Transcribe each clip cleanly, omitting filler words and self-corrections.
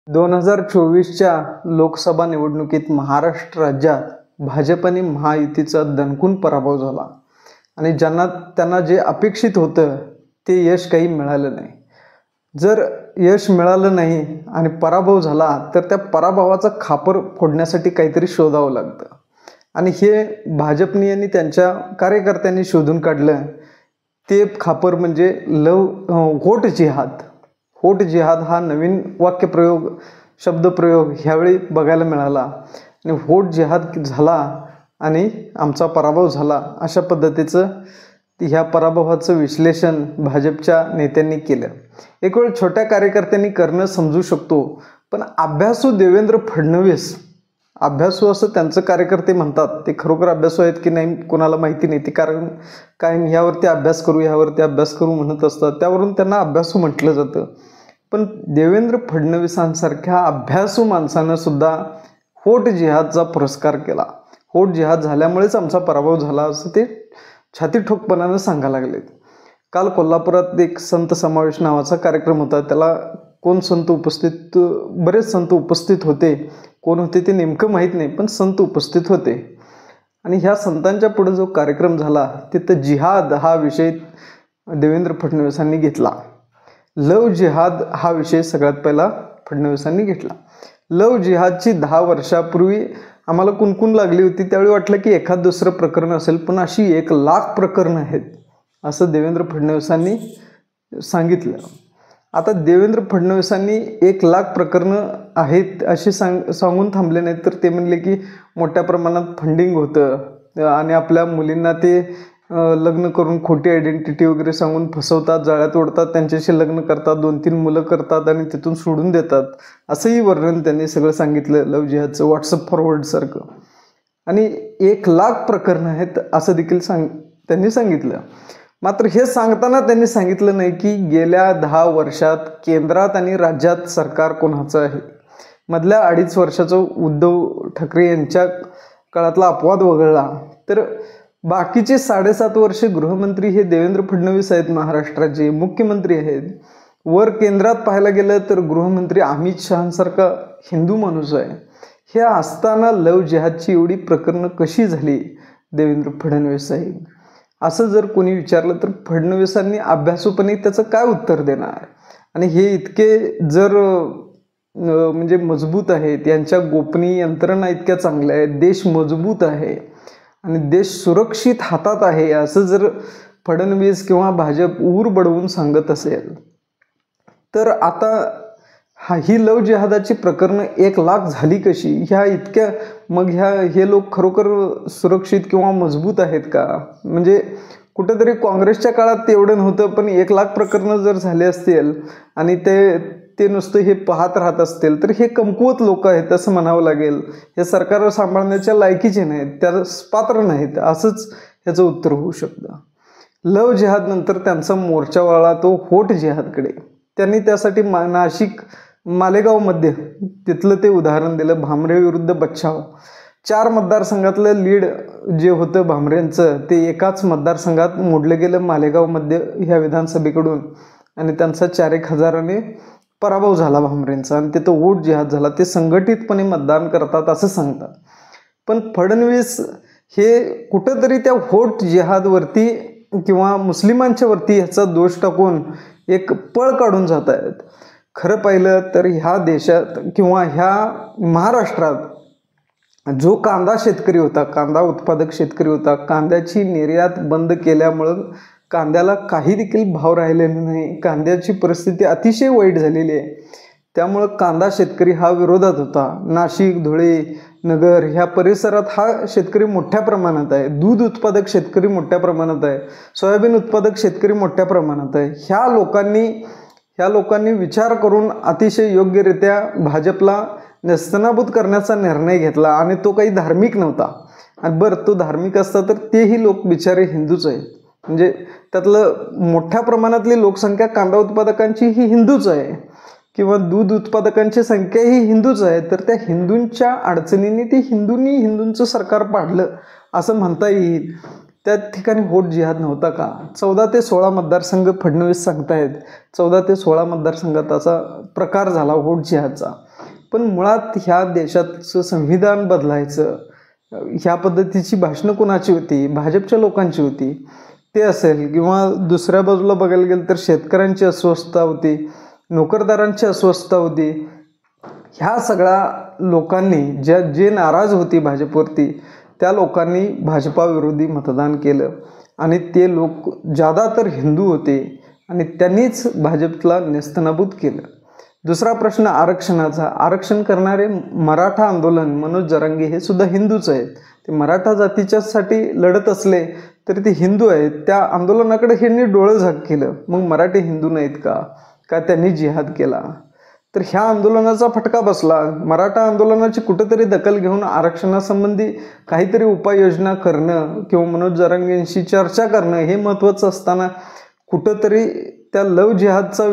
2024च्या लोकसभा निवडणुकीत महाराष्ट्र राज्यात भाजपने महायुतीचा दणकून पराभव झाला आणि त्यांना जे अपेक्षित होतं ते यश काही मिळालं नाही. जर यश मिळालं नाही आणि पराभव झाला तर त्या पराभवाचा खापर फोडण्यासाठी काहीतरी शोधावं लागतं आणि हे भाजपने आणि त्यांच्या कार्यकर्त्यांनी शोधून काढलं. ते खापर म्हणजे व्होट जिहाद. व्होट जिहाद हा नवीन वाक्यप्रयोग शब्दप्रयोग ह्यावेळी बघायला मिळाला आणि व्होट जिहाद झाला आणि आमचा पराभव झाला अशा पद्धतीचं ह्या पराभवाचं विश्लेषण भाजपच्या नेत्यांनी केलं. एक वेळ छोट्या कार्यकर्त्यांनी करणं समजू शकतो, पण अभ्यासू देवेंद्र फडणवीस, अभ्यासू असं त्यांचं कार्यकर्ते म्हणतात, ते खरोखर अभ्यासू आहेत की नाही कोणाला माहिती नाही. ते कारण कायम ह्यावरती अभ्यास करू ह्यावरती अभ्यास करू म्हणत असतात, त्यावरून त्यांना अभ्यासू म्हटलं जातं. पण देवेंद्र फडणवीसांसारख्या अभ्यासू माणसानं सुद्धा व्होट जिहादचा पुरस्कार केला. व्होट जिहाद झाल्यामुळेच आमचा पराभव झाला असं ते छाती ठोकपणानं सांगायला लागलेत. काल कोल्हापुरात एक संत समावेश नावाचा कार्यक्रम होता. त्याला कोण संत उपस्थित, बरेच संत उपस्थित होते. कोण होते ते नेमकं माहीत नाही, पण संत उपस्थित होते. आणि ह्या संतांच्या पुढे जो कार्यक्रम झाला तिथं जिहाद हा विषय देवेंद्र फडणवीसांनी घेतला. लव जिहाद हा विषय सगळ्यात पहिला फडणवीसांनी घेतला. लव जिहादची 10 वर्षापूर्वी आम्हाला कुणकुण लागली होती. त्यावेळी वाटलं की एखाद दुसरं प्रकरण असेल, पण अशी 1 लाख प्रकरणं आहेत असं देवेंद्र फडणवीसांनी सांगितलं. आता देवेंद्र फडणवीसांनी 1 लाख प्रकरणं आहेत अशी सांगून थांबले नाहीत, तर ते म्हणले की मोठ्या प्रमाणात फंडिंग होतं आणि आपल्या मुलींना ते लग्न करून खोटी आयडेंटिटी वगैरे सांगून फसवतात, जाळ्यात ओढतात, त्यांच्याशी लग्न करतात, 2-3 मुलं करतात आणि तिथून सोडून देतात, असंही वर्णन त्यांनी सगळं सांगितलं लव जिहादचं व्हॉट्सअप फॉरवर्डसारखं. आणि 1 लाख प्रकरणं आहेत असं देखील त्यांनी सांगितलं. मात्र हे सांगताना त्यांनी सांगितलं नाही की गेल्या 10 वर्षात केंद्रात आणि राज्यात सरकार कोणाचं आहे. मधल्या 2.5 वर्षाचं उद्धव ठाकरे यांच्या काळातला अपवाद वगळला तर बाकीचे 7.5 वर्षे गृहमंत्री हे देवेंद्र फडणवीस आहेत, महाराष्ट्राचे मुख्यमंत्री आहेत. वर केंद्रात पाहायला गेलं तर गृहमंत्री अमित शहांसारखा हिंदू माणूस आहे. हे असताना लव जिहादची एवढी प्रकरणं कशी झाली देवेंद्र फडणवीस साहेब, असं जर कोणी विचारलं तर फडणवीसांनी अभ्यासूपणे त्याचं काय उत्तर देणार. आणि हे इतके जर म्हणजे मजबूत आहेत, यांच्या गोपनीय यंत्रणा इतक्या चांगल्या आहेत, देश मजबूत आहे आणि देश सुरक्षित हातात आहे असं जर फडणवीस किंवा भाजप ऊर बडवून सांगत असेल तर आता ही लव जिहादाची प्रकरणं 1 लाख झाली कशी, ह्या इतक्या, मग हे लोक खरोखर सुरक्षित किंवा मजबूत आहेत का. म्हणजे कुठेतरी काँग्रेसच्या काळात ते एवढं नव्हतं, पण 1 लाख प्रकरणं जर झाले असतील आणि ते नुसतं हे पाहत राहत असतील तर हे कमकुवत लोक आहेत असं म्हणावं लागेल. हे सरकार सांभाळण्याच्या लायकीचे नाहीत, त्यास पात्र नाहीत, असंच ह्याचं उत्तर होऊ शकतं. लव जिहाद नंतर त्यांचा मोर्चा वळला तो व्होट जिहादकडे. त्यांनी त्यासाठी नाशिक मालेगावमध्ये तिथलं ते उदाहरण दिलं, भामरे विरुद्ध बच्छाव. 4 मतदारसंघातलं लीड जे होतं भामरेंचं ते एकाच मतदारसंघात मोडलं गेलं मालेगावमध्ये ह्या विधानसभेकडून आणि त्यांचा 4-1 हजाराने पराभव झाला भामरेंचा आणि तिथं व्होट जिहाद झाला. ते संघटितपणे मतदान करतात असं सांगतात. पण फडणवीस हे कुठंतरी त्या व्होट जिहादवरती किंवा मुस्लिमांच्या वरती ह्याचा दोष टाकून एक पळ काढून जात आहेत. खरं पाहिलं तर ह्या देशात किंवा ह्या महाराष्ट्रात जो कांदा शेतकरी होता, कांदा उत्पादक शेतकरी होता, कांद्याची निर्यात बंद केल्यामुळं कांद्याला काही देखील भाव राहिलेला नाही. कांद्याची परिस्थिती अतिशय वाईट झालेली आहे. त्यामुळं कांदा शेतकरी हा विरोधात होता. नाशिक, धुळे, नगर ह्या परिसरात हा शेतकरी मोठ्या प्रमाणात आहे. दूध उत्पादक शेतकरी मोठ्या प्रमाणात आहे. सोयाबीन उत्पादक शेतकरी मोठ्या प्रमाणात आहे. ह्या लोकांनी विचार करून अतिशय योग्यरित्या भाजपला नेस्तनाबूत करण्याचा निर्णय घेतला आणि तो काही धार्मिक नव्हता. आणि बरं, तो धार्मिक असता तर तेही लोक बिचारे हिंदूच आहेत. म्हणजे त्यातलं मोठ्या प्रमाणातली लोकसंख्या कांदा उत्पादकांची ही हिंदूच आहे किंवा दूध उत्पादकांची संख्या ही हिंदूच आहे. तर त्या हिंदूंच्या अडचणींनी हिंदूंचं सरकार पाडलं असं म्हणता येईल. त्या ठिकाणी व्होट जिहाद नव्हता का. 14 ते 16 मतदारसंघ फडणवीस सांगतायत, 14 ते 16 मतदारसंघात असा प्रकार झाला व्होट जिहादचा. पण मुळात ह्या देशाचं संविधान बदलायचं, ह्या पद्धतीची भाषणं कोणाची होती? भाजपच्या लोकांची होती. ते असेल किंवा दुसऱ्या बाजूला बघायला गेलं तर शेतकऱ्यांची अस्वस्थता होती, नोकरदारांची अस्वस्थता होती. ह्या सगळ्या लोकांनी जे नाराज होती भाजपवरती, त्या लोकांनी भाजपाविरोधी मतदान केलं आणि ते लोक ज्यादातर हिंदू होते आणि त्यांनीच भाजपला नेस्तनाबूत केलं. दुसरा प्रश्न आरक्षणाचा. आरक्षण करणारे मराठा आंदोलन, मनोज जरांगे हे सुद्धा हिंदूच आहेत. ते मराठा जातीच्यासाठी लढत असले तरी ते हिंदू आहेत. त्या आंदोलनाकडे ह्यांनी डोळं झाक केलं. मग मराठी हिंदू नाहीत का? का त्यांनी जिहाद केला? तर ह्या आंदोलनाचा फटका बसला. मराठा आंदोलनाची कुठंतरी दखल घेऊन आरक्षणासंबंधी काहीतरी उपाययोजना करणं किंवा मनोज जरांगेंशी चर्चा करणं हे महत्त्वाचं असताना कुठंतरी त्या लव जिहादचा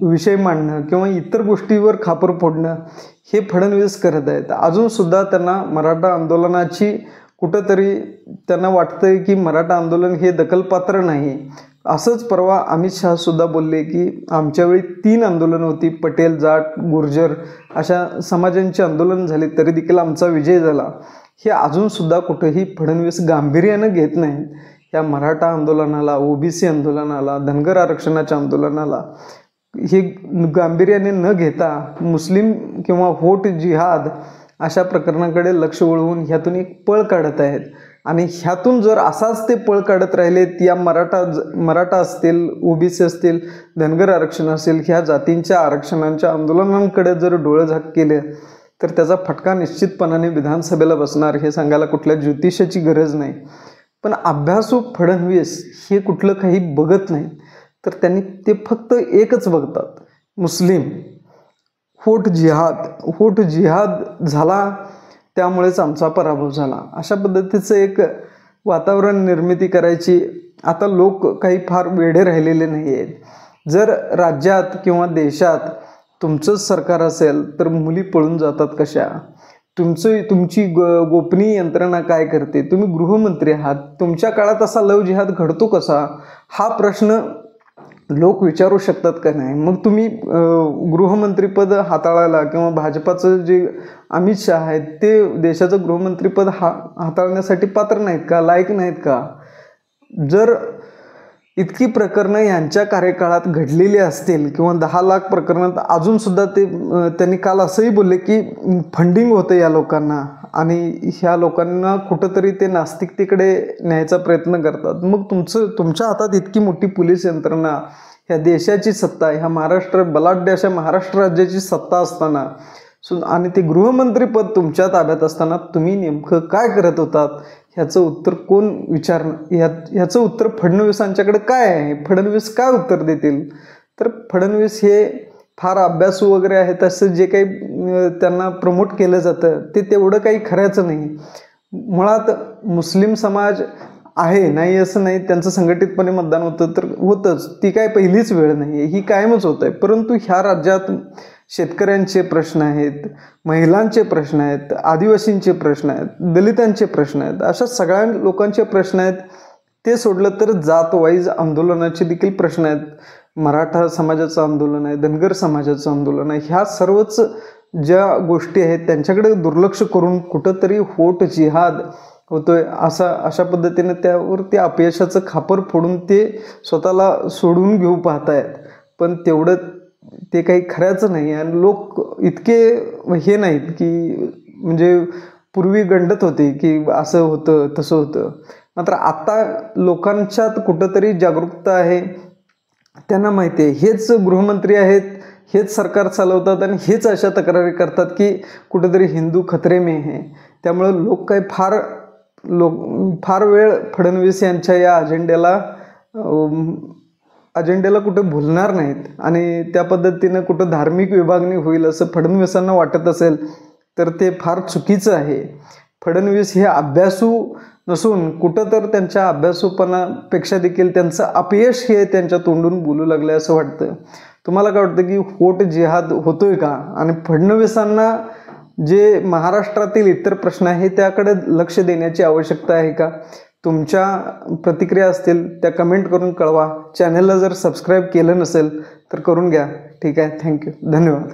विषय मांडणं किंवा इतर गोष्टीवर खापर फोडणं हे फडणवीस करत आहेत. अजूनसुद्धा त्यांना मराठा आंदोलनाची कुठंतरी त्यांना वाटतंय की मराठा आंदोलन हे दखलपात्र नाही. असंच परवा अमित शहा सुद्धा बोलले की आमच्यावेळी 3 आंदोलनं होती, पटेल, जाट, गुर्जर अशा समाजांची आंदोलन झाली तरी देखील आमचा विजय झाला. हे अजूनसुद्धा कुठेही फडणवीस गांभीर्यानं घेत नाहीत. या मराठा आंदोलनाला, ओबीसी आंदोलनाला, धनगर आरक्षणाच्या आंदोलनाला हे गांभीर्याने न घेता मुस्लिम किंवा व्होट जिहाद अशा प्रकरणाकडे लक्ष वळवून ह्यातून एक पळ काढत आहेत. आणि ह्यातून जर असाच ते पळ काढत राहिलेत, या मराठा असतील, ओबीसी असतील, धनगर आरक्षण असेल, ह्या जातींच्या आरक्षणांच्या आंदोलनांकडे जर डोळं झाक केले तर त्याचा फटका निश्चितपणाने विधानसभेला बसणार. हे सांगायला कुठल्या ज्योतिषाची गरज नाही. पण अभ्यासू फडणवीस हे कुठलं काही बघत नाहीत, तर त्यांनी ते फक्त एकच बघतात, मुस्लिम, व्होट जिहाद झाला त्यामुळेच आमचा पराभव झाला. अशा पद्धतीचं एक वातावरण निर्मिती करायची आता लोक काही फार वेडे राहिलेले नाही आहेत. जर राज्यात किंवा देशात तुमचंच सरकार असेल तर मुली पळून जातात कशा? तुमची गोपनीय यंत्रणा काय करते? तुम्ही गृहमंत्री आहात, तुमच्या काळात असा लव जिहाद घडतो कसा? हा प्रश्न लोक विचारू शकतात का नाही? मग तुम्ही गृहमंत्रीपद हाताळायला किंवा भाजपाचं जे अमित शहा आहेत ते देशाचं गृहमंत्रीपद हाताळण्यासाठी पात्र नाहीत का, लायक नाहीत का? जर इतकी प्रकरणं यांच्या कार्यकाळात घडलेली असतील किंवा 10 लाख प्रकरणात अजूनसुद्धा त्यांनी काल असंही बोलले की फंडिंग होतं या लोकांना आणि ह्या लोकांना कुठंतरी ते नास्तिकतेकडे न्यायचा प्रयत्न करतात. मग तुमच्या हातात इतकी मोठी पोलीस यंत्रणा, ह्या देशाची सत्ता, ह्या बलाढ्य अशा महाराष्ट्र राज्याची सत्ता असताना आणि ते गृहमंत्रीपद तुमच्या ताब्यात असताना तुम्ही नेमकं काय करत होतात? ह्याचं उत्तर कोण ह्याचं उत्तर फडणवीसांच्याकडे काय आहे? फडणवीस काय उत्तर देतील? तर फडणवीस हे फार अभ्यासू वगैरे आहेत असं जे काही त्यांना प्रमोट केलं जातं ते तेवढं काही खऱ्याचं नाही. मुळात मुस्लिम समाज आहे, नाही असं नाही, त्यांचं संघटितपणे मतदान होतं तर होतंच, ती काय पहिलीच वेळ नाही आहे, ही कायमच होत आहे. परंतु ह्या राज्यात शेतकऱ्यांचे प्रश्न आहेत, महिलांचे प्रश्न आहेत, आदिवासींचे प्रश्न आहेत, दलितांचे प्रश्न आहेत, अशा सगळ्या लोकांचे प्रश्न आहेत. ते सोडलं तर जात वाईज आंदोलनाचे देखील प्रश्न आहेत. मराठा समाजाचं आंदोलन आहे, धनगर समाजाचं आंदोलन आहे. ह्या सर्वच ज्या गोष्टी आहेत त्यांच्याकडे दुर्लक्ष करून कुठंतरी व्होट जिहाद होतोय अशा पद्धतीने त्यावरती अपयशाचं खापर फोडून ते स्वतःला सोडून घेऊ पाहत आहेत. पण तेवढं ते काही खऱ्याचं नाही. आणि लोक इतके हे नाहीत की म्हणजे पूर्वी गंडत होते की असं होतं तसं होतं. मात्र आता लोकांच्यात कुठंतरी जागरूकता आहे. त्यांना माहिती आहे हेच गृहमंत्री आहेत, हेच सरकार चालवतात आणि हेच अशा तक्रारी करतात की कुठेतरी हिंदू खतरे में है. त्यामुळं लोक काही फार वेळ फडणवीस यांच्या या अजेंड्याला कुठे भुलणार नाहीत. आणि त्या पद्धतीनं कुठं धार्मिक विभागणी होईल असं फडणवीसांना वाटत असेल तर ते फार चुकीचं आहे. फडणवीस हे अभ्यासू नसून कुठं तर त्यांच्या अभ्यासूपणापेक्षा देखील त्यांचं अपयश हे त्यांच्या तोंडून बोलू लागले असं वाटतं. तुम्हाला काय वाटतं की व्होट जिहाद होतोय का? आणि फडणवीसांना जे महाराष्ट्रातील इतर प्रश्न आहे त्याकडे लक्ष देण्याची आवश्यकता आहे का? तुमच्या प्रतिक्रिया असतील त्या कमेंट करून कळवा. चॅनलला जर सबस्क्राईब केलं नसेल तर करून घ्या. ठीक आहे, थँक्यू, धन्यवाद.